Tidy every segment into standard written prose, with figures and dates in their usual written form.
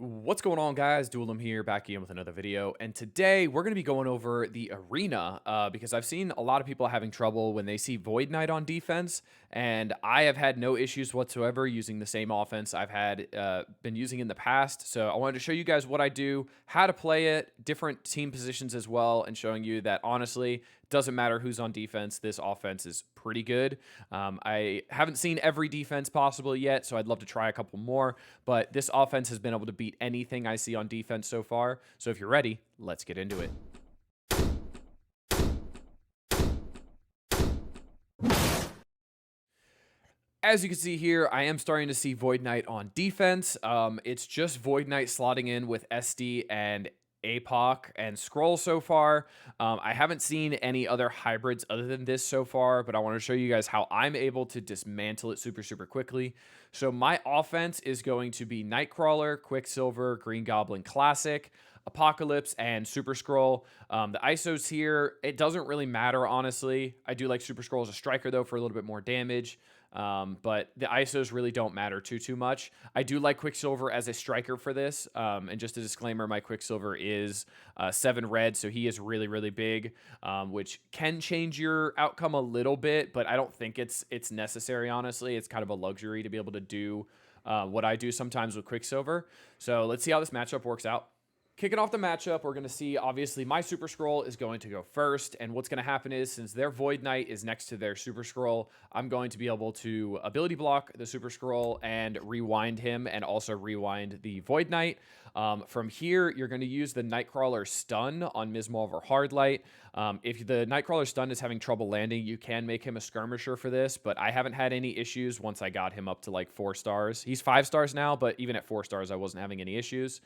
What's going on, guys? Duelim here, back again with another video. And today we're going to be going over the arena because I've seen a lot of people having trouble when they see Void Knight on defense, and I have had no issues whatsoever using the same offense I've had been using in the past. So I wanted to show you guys what I do, how to play it, different team positions as well, and showing you that honestly, it doesn't matter who's on defense. This offense is pretty good. I haven't seen every defense possible yet, so I'd love to try a couple more. But this offense has been able to beat anything I see on defense so far. So if you're ready, let's get into it. As you can see here, I am starting to see Void Knight on defense. It's just Void Knight slotting in with SD and APOC and Scroll so far. I haven't seen any other hybrids other than this so far, but I want to show you guys how I'm able to dismantle it super quickly. So my offense is going to be Nightcrawler, Quicksilver, Green Goblin Classic, Apocalypse, and Super Scroll. The ISOs here, it doesn't really matter, honestly. I do like Super Scroll as a striker, though, for a little bit more damage. But the ISOs really don't matter too much. I do like Quicksilver as a striker for this. And just a disclaimer, my Quicksilver is 7 red, so he is really big, which can change your outcome a little bit, but I don't think it's necessary, honestly. It's kind of a luxury to be able to do what I do sometimes with Quicksilver. So let's see how this matchup works out. Kicking off the matchup, we're going to see, obviously, my Super Scroll is going to go first. And what's going to happen is, since their Void Knight is next to their Super Scroll, I'm going to be able to ability block the Super Scroll and rewind him, and also rewind the Void Knight. From here, you're going to use the Nightcrawler stun on Ms. Marvel Hardlight. If the Nightcrawler stun is having trouble landing, you can make him a skirmisher for this, but I haven't had any issues once I got him up to like 4 stars. He's 5 stars now, but even at 4 stars, I wasn't having any issues.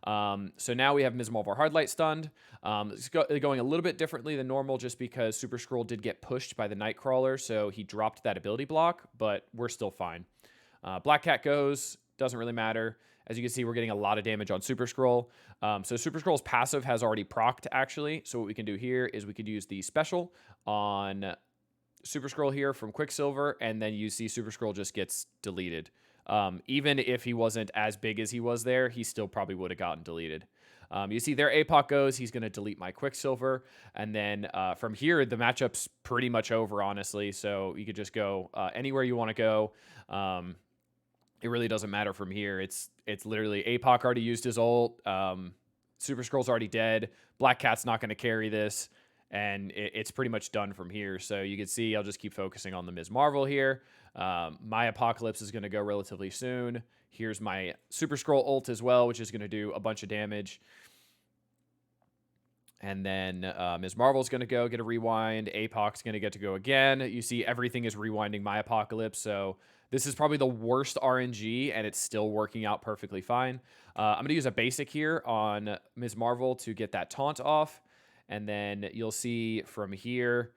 So now we have Ms. Marvel Hardlight stunned. It's going a little bit differently than normal just because Super Scroll did get pushed by the Nightcrawler, so he dropped that ability block, but we're still fine. Black Cat goes, doesn't really matter. As you can see, we're getting a lot of damage on Super Scroll. So Super Scroll's passive has already procced, actually. So what we can do here is we could use the special on Super Scroll here from Quicksilver, and then you see Super Scroll just gets deleted. Even if he wasn't as big as he was there, he still probably would have gotten deleted. You see there APOC goes, he's going to delete my Quicksilver, and then from here, the matchup's pretty much over, honestly, so you could just go anywhere you want to go. It really doesn't matter from here. It's literally APOC already used his ult, Super Scroll's already dead, Black Cat's not going to carry this, and it's pretty much done from here. So you can see I'll just keep focusing on the Ms. Marvel here. My Apocalypse is going to go relatively soon. Here's my Super Scroll ult as well, which is going to do a bunch of damage. And then Ms. Marvel's going to go get a rewind. APOC's going to get to go again. You see everything is rewinding my Apocalypse. So this is probably the worst RNG, and it's still working out perfectly fine. I'm going to use a basic here on Ms. Marvel to get that taunt off. And then you'll see from here,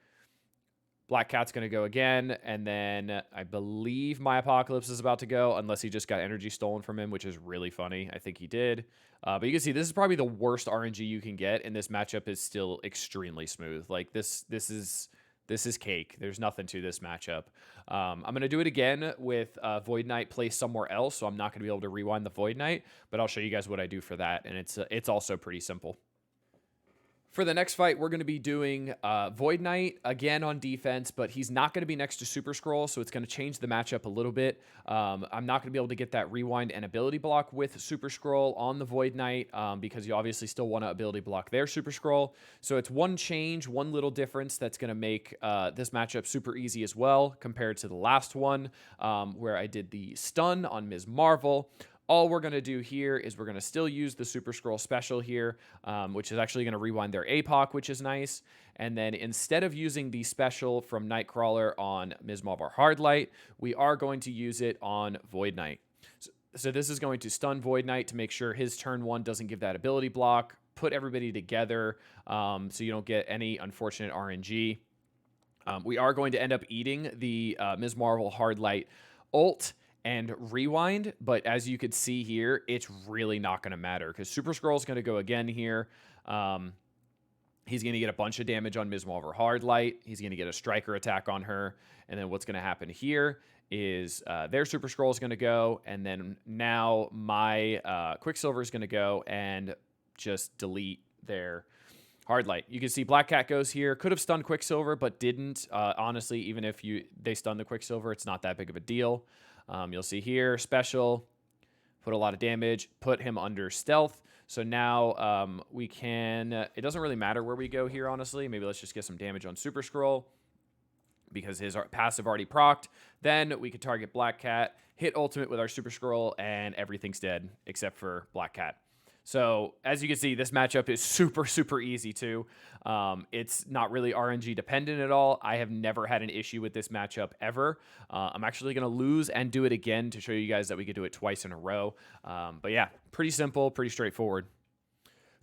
Black Cat's going to go again, and then I believe my Apocalypse is about to go, unless he just got energy stolen from him, which is really funny. I think he did. But you can see this is probably the worst RNG you can get, and this matchup is still extremely smooth. Like, this is cake. There's nothing to this matchup. I'm going to do it again with Void Knight placed somewhere else, so I'm not going to be able to rewind the Void Knight, but I'll show you guys what I do for that, and it's also pretty simple. For the next fight, we're going to be doing Void Knight again on defense, but he's not going to be next to Super Scroll, so it's going to change the matchup a little bit. I'm not going to be able to get that rewind and ability block with Super Scroll on the Void Knight because you obviously still want to ability block their Super Scroll. So it's one change, one little difference that's going to make this matchup super easy as well compared to the last one where I did the stun on Ms. Marvel. All we're going to do here is we're going to still use the Super Scroll special here, which is actually going to rewind their APOC, which is nice. And then instead of using the special from Nightcrawler on Ms. Marvel Hardlight, we are going to use it on Void Knight. So this is going to stun Void Knight to make sure his turn 1 doesn't give that ability block, put everybody together so you don't get any unfortunate RNG. We are going to end up eating the Ms. Marvel Hardlight ult and rewind, but as you could see here, it's really not going to matter because Super Scroll is going to go again here. He's going to get a bunch of damage on Ms. Marvel Hardlight. He's going to get a striker attack on her. And then what's going to happen here is their Super Scroll is going to go. And then now my Quicksilver is going to go and just delete their Hardlight. You can see Black Cat goes here. Could have stunned Quicksilver, but didn't. Honestly, even if they stun the Quicksilver, it's not that big of a deal. You'll see here, special, put a lot of damage, put him under stealth. So now we can, it doesn't really matter where we go here, honestly. Maybe let's just get some damage on Super Scroll because his passive already procced. Then we could target Black Cat, hit ultimate with our Super Scroll, and everything's dead except for Black Cat. So as you can see, this matchup is super, super easy too. It's not really RNG dependent at all. I have never had an issue with this matchup ever. I'm actually going to lose and do it again to show you guys that we could do it twice in a row. But yeah, pretty simple, pretty straightforward.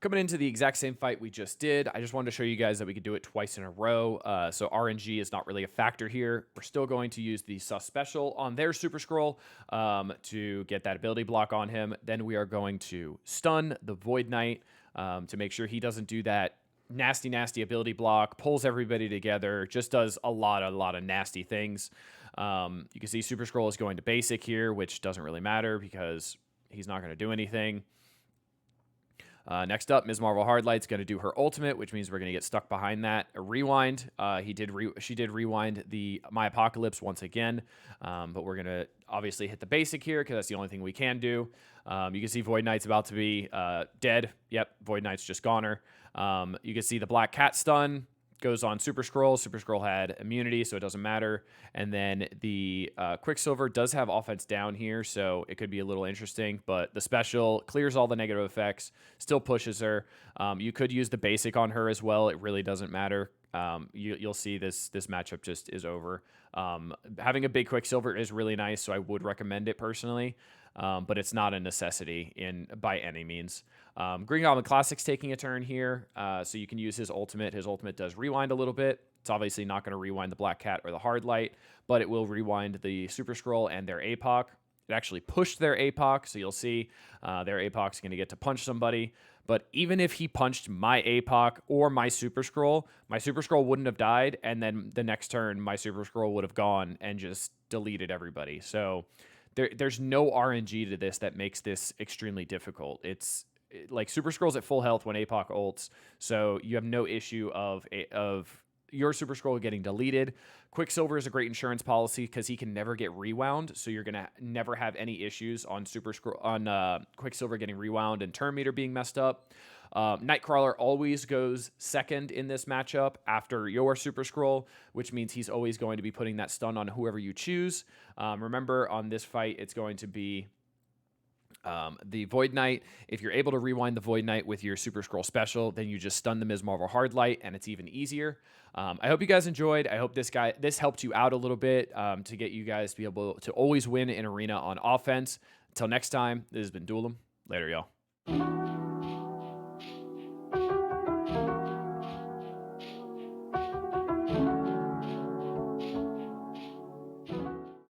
Coming into the exact same fight we just did, I just wanted to show you guys that we could do it twice in a row. So RNG is not really a factor here. We're still going to use the Sus Special on their Super Scroll to get that ability block on him. Then we are going to stun the Void Knight to make sure he doesn't do that nasty, nasty ability block, pulls everybody together, just does a lot of nasty things. You can see Super Scroll is going to basic here, which doesn't really matter because he's not going to do anything. Next up, Ms. Marvel Hardlight's going to do her ultimate, which means we're going to get stuck behind that. A rewind. She did rewind the My Apocalypse once again, but we're going to obviously hit the basic here because that's the only thing we can do. You can see Void Knight's about to be dead. Yep, Void Knight's just goner. You can see the Black Cat stun goes on Super Scroll. Super Scroll had immunity, so it doesn't matter. And then the Quicksilver does have offense down here, so it could be a little interesting. But the special clears all the negative effects, still pushes her. You could use the basic on her as well. It really doesn't matter. You'll see this matchup just is over. Having a big Quicksilver is really nice, so I would recommend it personally. But it's not a necessity by any means. Green Goblin Classic's taking a turn here, so you can use his ultimate. His ultimate does rewind a little bit. It's obviously not going to rewind the Black Cat or the Hardlight, but it will rewind the Super Scroll and their APOC. It actually pushed their APOC, so you'll see their APOC's going to get to punch somebody. But even if he punched my APOC or my Super Scroll wouldn't have died, and then the next turn, my Super Scroll would have gone and just deleted everybody. So there's no RNG to this that makes this extremely difficult. It's like Super Scroll's at full health when APOC ults, so you have no issue of your Super Scroll getting deleted. Quicksilver is a great insurance policy because he can never get rewound, so you're gonna never have any issues on Quicksilver getting rewound and turn meter being messed up. Nightcrawler always goes second in this matchup after your Super Scroll, which means he's always going to be putting that stun on whoever you choose. Remember, on this fight, it's going to be the Void Knight. If you're able to rewind the Void Knight with your Super Scroll special, then you just stun the Ms. Marvel Hardlight, and it's even easier. I hope you guys enjoyed. I hope this helped you out a little bit to get you guys to be able to always win in Arena on offense. Until next time, this has been Duelum. Later, y'all.